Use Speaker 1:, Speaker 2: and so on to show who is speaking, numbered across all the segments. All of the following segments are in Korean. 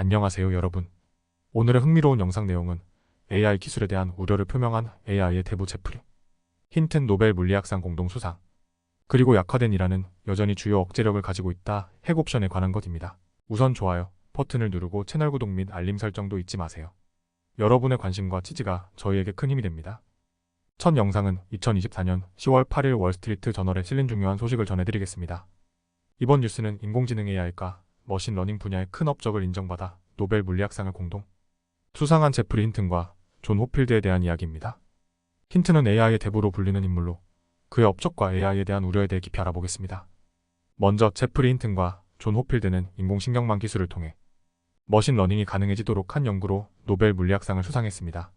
Speaker 1: 안녕하세요 여러분. 오늘의 흥미로운 영상 내용은 AI 기술에 대한 우려를 표명한 AI의 대부 제프리 힌튼 노벨 물리학상 공동수상 그리고 약화된 이란은 여전히 주요 억제력을 가지고 있다 핵 옵션에 관한 것입니다. 우선 좋아요 버튼을 누르고 채널 구독 및 알림 설정도 잊지 마세요. 여러분의 관심과 지지가 저희에게 큰 힘이 됩니다. 첫 영상은 2024년 10월 8일 월스트리트 저널에 실린 중요한 소식을 전해드리겠습니다. 이번 뉴스는 인공지능 AI가 머신러닝 분야의 큰 업적을 인정받아 노벨 물리학상을 공동 수상한 제프리 힌튼과 존 호필드에 대한 이야기입니다. 힌튼은 AI의 대부로 불리는 인물로 그의 업적과 AI에 대한 우려에 대해 깊이 알아보겠습니다. 먼저 제프리 힌튼과 존 호필드는 인공신경망 기술을 통해 머신러닝이 가능해지도록 한 연구로 노벨 물리학상을 수상했습니다.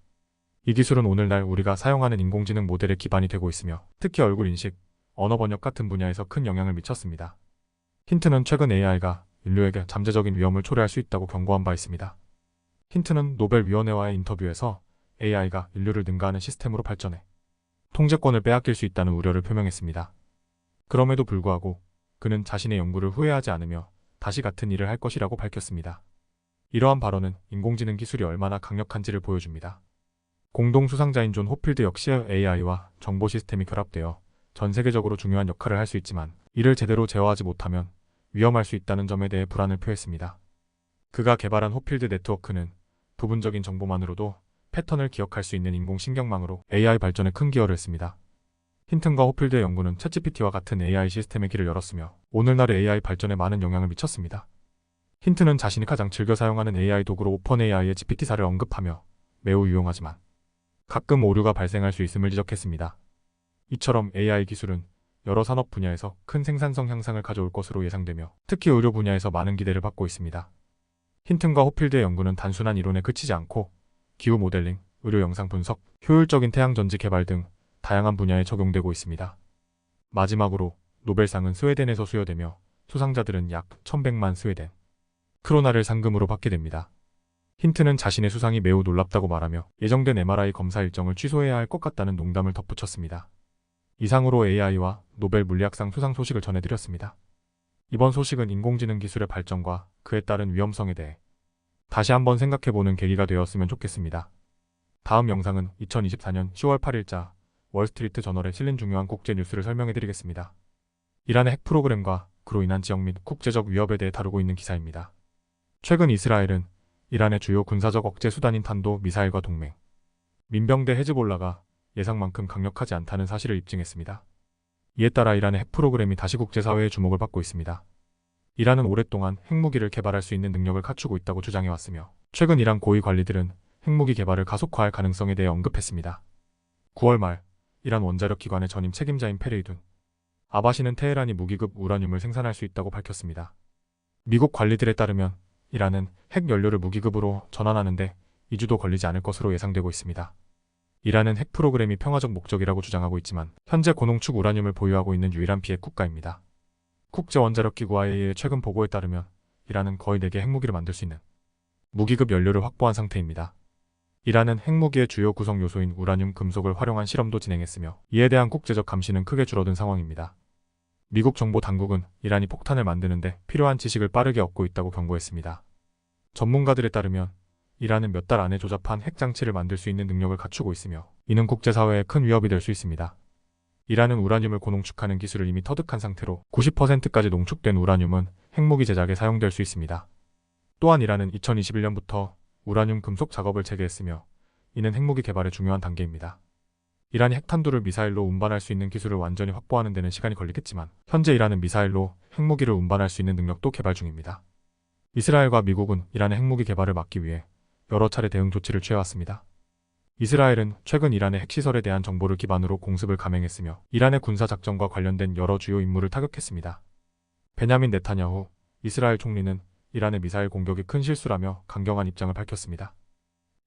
Speaker 1: 이 기술은 오늘날 우리가 사용하는 인공지능 모델의 기반이 되고 있으며 특히 얼굴 인식, 언어 번역 같은 분야에서 큰 영향을 미쳤습니다. 힌튼은 최근 AI가 인류에게 잠재적인 위험을 초래할 수 있다고 경고한 바 있습니다. 힌튼은 노벨위원회와의 인터뷰에서 AI가 인류를 능가하는 시스템으로 발전해 통제권을 빼앗길 수 있다는 우려를 표명했습니다. 그럼에도 불구하고 그는 자신의 연구를 후회하지 않으며 다시 같은 일을 할 것이라고 밝혔습니다. 이러한 발언은 인공지능 기술이 얼마나 강력한지를 보여줍니다. 공동 수상자인 존 호필드 역시 AI와 정보 시스템이 결합되어 전 세계적으로 중요한 역할을 할 수 있지만 이를 제대로 제어하지 못하면 위험할 수 있다는 점에 대해 불안을 표했습니다. 그가 개발한 호필드 네트워크는 부분적인 정보만으로도 패턴을 기억할 수 있는 인공신경망으로 AI 발전에 큰 기여를 했습니다. 힌튼과 호필드의 연구는 챗GPT와 같은 AI 시스템의 길을 열었으며 오늘날의 AI 발전에 많은 영향을 미쳤습니다. 힌튼은 자신이 가장 즐겨 사용하는 AI 도구로 오펀 AI의 GPT사를 언급하며 매우 유용하지만 가끔 오류가 발생할 수 있음을 지적했습니다. 이처럼 AI 기술은 여러 산업 분야에서 큰 생산성 향상을 가져올 것으로 예상되며 특히 의료 분야에서 많은 기대를 받고 있습니다. 힌튼과 호필드의 연구는 단순한 이론에 그치지 않고 기후 모델링, 의료 영상 분석, 효율적인 태양전지 개발 등 다양한 분야에 적용되고 있습니다. 마지막으로 노벨상은 스웨덴에서 수여되며 수상자들은 약 1100만 스웨덴 크로나를 상금으로 받게 됩니다. 힌튼은 자신의 수상이 매우 놀랍다고 말하며 예정된 MRI 검사 일정을 취소해야 할 것 같다는 농담을 덧붙였습니다. 이상으로 AI와 노벨 물리학상 수상 소식을 전해드렸습니다. 이번 소식은 인공지능 기술의 발전과 그에 따른 위험성에 대해 다시 한번 생각해보는 계기가 되었으면 좋겠습니다. 다음 영상은 2024년 10월 8일자 월스트리트 저널에 실린 중요한 국제 뉴스를 설명해드리겠습니다. 이란의 핵 프로그램과 그로 인한 지역 및 국제적 위협에 대해 다루고 있는 기사입니다. 최근 이스라엘은 이란의 주요 군사적 억제 수단인 탄도 미사일과 동맹, 민병대 헤즈볼라가 예상만큼 강력하지 않다는 사실을 입증했습니다. 이에 따라 이란의 핵 프로그램이 다시 국제사회의 주목을 받고 있습니다. 이란은 오랫동안 핵무기를 개발할 수 있는 능력을 갖추고 있다고 주장해왔으며 최근 이란 고위 관리들은 핵무기 개발을 가속화할 가능성에 대해 언급했습니다. 9월 말 이란 원자력 기관의 전임 책임자인 페레이둔 아바시는 테헤란이 무기급 우라늄을 생산할 수 있다고 밝혔습니다. 미국 관리들에 따르면 이란은 핵 연료를 무기급으로 전환하는데 2주도 걸리지 않을 것으로 예상되고 있습니다. 이란은 핵 프로그램이 평화적 목적이라고 주장하고 있지만 현재 고농축 우라늄을 보유하고 있는 유일한 비핵 국가입니다. 국제원자력기구 IAEA의 최근 보고에 따르면 이란은 거의 4개 핵무기를 만들 수 있는 무기급 연료를 확보한 상태입니다. 이란은 핵무기의 주요 구성 요소인 우라늄 금속을 활용한 실험도 진행했으며 이에 대한 국제적 감시는 크게 줄어든 상황입니다. 미국 정보 당국은 이란이 폭탄을 만드는데 필요한 지식을 빠르게 얻고 있다고 경고했습니다. 전문가들에 따르면 이란은 몇 달 안에 조잡한 핵장치를 만들 수 있는 능력을 갖추고 있으며 이는 국제사회에 큰 위협이 될 수 있습니다. 이란은 우라늄을 고농축하는 기술을 이미 터득한 상태로 90%까지 농축된 우라늄은 핵무기 제작에 사용될 수 있습니다. 또한 이란은 2021년부터 우라늄 금속 작업을 재개했으며 이는 핵무기 개발의 중요한 단계입니다. 이란이 핵탄두를 미사일로 운반할 수 있는 기술을 완전히 확보하는 데는 시간이 걸리겠지만 현재 이란은 미사일로 핵무기를 운반할 수 있는 능력도 개발 중입니다. 이스라엘과 미국은 이란의 핵무기 개발을 막기 위해 여러 차례 대응 조치를 취해왔습니다. 이스라엘은 최근 이란의 핵시설에 대한 정보를 기반으로 공습을 감행했으며 이란의 군사작전과 관련된 여러 주요 임무를 타격했습니다. 베냐민 네타냐후 이스라엘 총리는 이란의 미사일 공격이 큰 실수라며 강경한 입장을 밝혔습니다.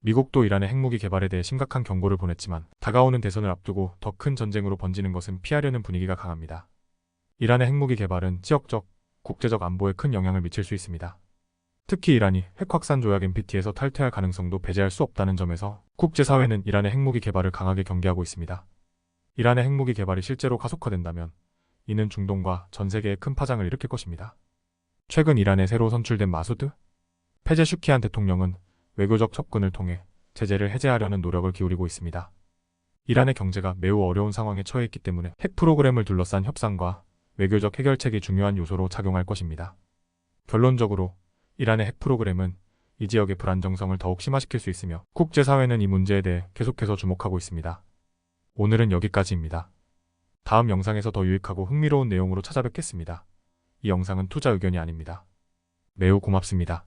Speaker 1: 미국도 이란의 핵무기 개발에 대해 심각한 경고를 보냈지만 다가오는 대선을 앞두고 더 큰 전쟁으로 번지는 것은 피하려는 분위기가 강합니다. 이란의 핵무기 개발은 지역적, 국제적 안보에 큰 영향을 미칠 수 있습니다. 특히 이란이 핵확산 조약 NPT에서 탈퇴할 가능성도 배제할 수 없다는 점에서 국제사회는 이란의 핵무기 개발을 강하게 경계하고 있습니다. 이란의 핵무기 개발이 실제로 가속화된다면 이는 중동과 전 세계에 큰 파장을 일으킬 것입니다. 최근 이란에 새로 선출된 마수드 페제슈키안 대통령은 외교적 접근을 통해 제재를 해제하려는 노력을 기울이고 있습니다. 이란의 경제가 매우 어려운 상황에 처해 있기 때문에 핵 프로그램을 둘러싼 협상과 외교적 해결책이 중요한 요소로 작용할 것입니다. 결론적으로 이란의 핵 프로그램은 이 지역의 불안정성을 더욱 심화시킬 수 있으며 국제사회는 이 문제에 대해 계속해서 주목하고 있습니다. 오늘은 여기까지입니다. 다음 영상에서 더 유익하고 흥미로운 내용으로 찾아뵙겠습니다. 이 영상은 투자 의견이 아닙니다. 매우 고맙습니다.